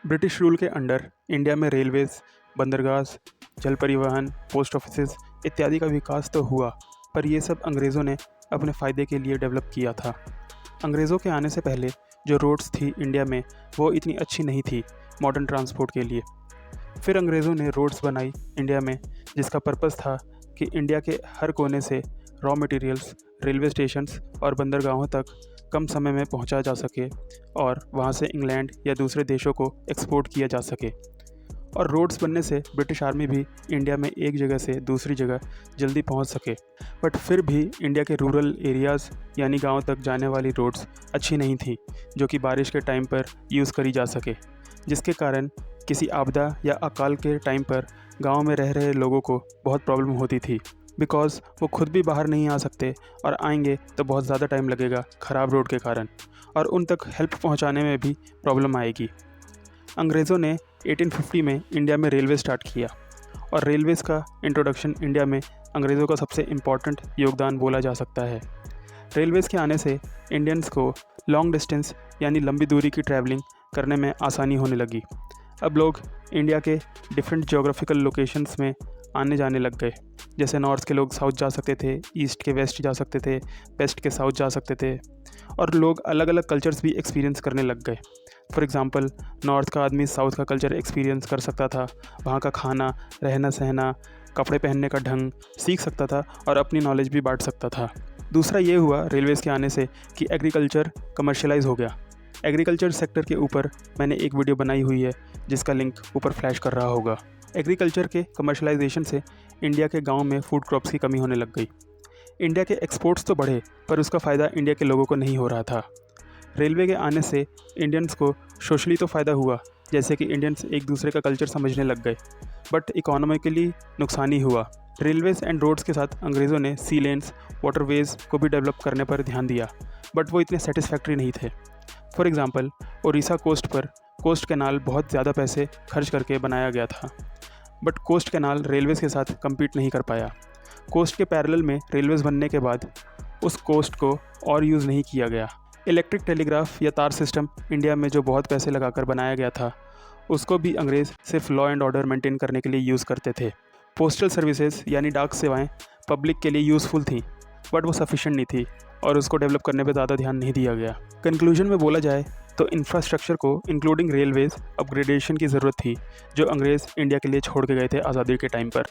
British rule के under India में Railways, बंदरगाह, जल परिवहन, पोस्ट ऑफिसेज इत्यादि का विकास तो हुआ, पर ये सब अंग्रेज़ों ने अपने फ़ायदे के लिए डेवलप किया था। अंग्रेज़ों के आने से पहले जो रोड्स थी इंडिया में वो इतनी अच्छी नहीं थी मॉडर्न ट्रांसपोर्ट के लिए। फिर अंग्रेज़ों ने रोड्स बनाई इंडिया में, जिसका पर्पस था कि इंडिया के हर कोने से रॉ मटेरियल्स रेलवे स्टेशंस और बंदरगाहों तक कम समय में पहुंचा जा सके और वहां से इंग्लैंड या दूसरे देशों को एक्सपोर्ट किया जा सके। और रोड्स बनने से ब्रिटिश आर्मी भी इंडिया में एक जगह से दूसरी जगह जल्दी पहुंच सके। बट फिर भी इंडिया के रूरल एरियाज़ यानी गांव तक जाने वाली रोड्स अच्छी नहीं थी, जो कि बारिश के टाइम पर यूज़ करी जा सके, जिसके कारण किसी आपदा या अकाल के टाइम पर गांव में रह रहे लोगों को बहुत प्रॉब्लम होती थी, बिकॉज़ वो खुद भी बाहर नहीं आ सकते और आएंगे तो बहुत ज़्यादा टाइम लगेगा ख़राब रोड के कारण, और उन तक हेल्प पहुंचाने में भी प्रॉब्लम आएगी। अंग्रेज़ों ने 1850 में इंडिया में रेलवे स्टार्ट किया, और रेलवेज़ का इंट्रोडक्शन इंडिया में अंग्रेज़ों का सबसे इम्पॉर्टेंट योगदान बोला जा सकता है। रेलवेज़ के आने से इंडियंस को लॉन्ग डिस्टेंस यानी लंबी दूरी की ट्रैवलिंग करने में आसानी होने लगी। अब लोग इंडिया के डिफरेंट जोग्राफिकल लोकेशंस में आने जाने लग गए। जैसे नॉर्थ के लोग साउथ जा सकते थे, ईस्ट के वेस्ट जा सकते थे, वेस्ट के साउथ जा सकते थे, और लोग अलग अलग कल्चर्स भी एक्सपीरियंस करने लग गए। फॉर एग्ज़ाम्पल, नॉर्थ का आदमी साउथ का कल्चर एक्सपीरियंस कर सकता था, वहाँ का खाना, रहना सहना, कपड़े पहनने का ढंग सीख सकता था और अपनी नॉलेज भी बांट सकता था। दूसरा ये हुआ रेलवेज़ के आने से कि एग्रीकल्चर कमर्शलाइज हो गया। एग्रीकल्चर सेक्टर के ऊपर मैंने एक वीडियो बनाई हुई है, जिसका लिंक ऊपर फ्लैश कर रहा होगा। एग्रीकल्चर के कमर्शलाइजेशन से इंडिया के गांव में फूड क्रॉप्स की कमी होने लग गई। इंडिया के एक्सपोर्ट्स तो बढ़े, पर उसका फ़ायदा इंडिया के लोगों को नहीं हो रहा था। रेलवे के आने से इंडियंस को सोशली तो फ़ायदा हुआ, जैसे कि इंडियंस एक दूसरे का कल्चर समझने लग गए, बट इकोनॉमिकली नुकसान ही हुआ। रेलवेज़ एंड रोड्स के साथ अंग्रेज़ों ने सी लेन्स, वाटरवेज़ को भी डेवलप करने पर ध्यान दिया, बट वो इतने सेटिस्फैक्ट्री नहीं थे। फॉर एग्ज़ाम्पल, उड़ीसा कोस्ट पर कोस्ट कैनाल बहुत ज़्यादा पैसे खर्च करके बनाया गया था, बट कोस्ट कैनाल रेलवेज़ के साथ कम्पीट नहीं कर पाया। कोस्ट के पैरेलल में रेलवेज़ बनने के बाद उस कोस्ट को और यूज़ नहीं किया गया। इलेक्ट्रिक टेलीग्राफ या तार सिस्टम इंडिया में जो बहुत पैसे लगाकर बनाया गया था, उसको भी अंग्रेज़ सिर्फ लॉ एंड ऑर्डर मेंटेन करने के लिए यूज़ करते थे। पोस्टल सर्विसेज यानी डाक सेवाएं पब्लिक के लिए यूज़फुल थी, बट वो सफिशेंट नहीं थी और उसको डेवलप करने पे ज़्यादा ध्यान नहीं दिया गया। कंक्लूजन में बोला जाए तो इंफ्रास्ट्रक्चर को इंक्लूडिंग रेलवेज़ अपग्रेडेशन की ज़रूरत थी, जो अंग्रेज़ इंडिया के लिए छोड़ के गए थे आज़ादी के टाइम पर।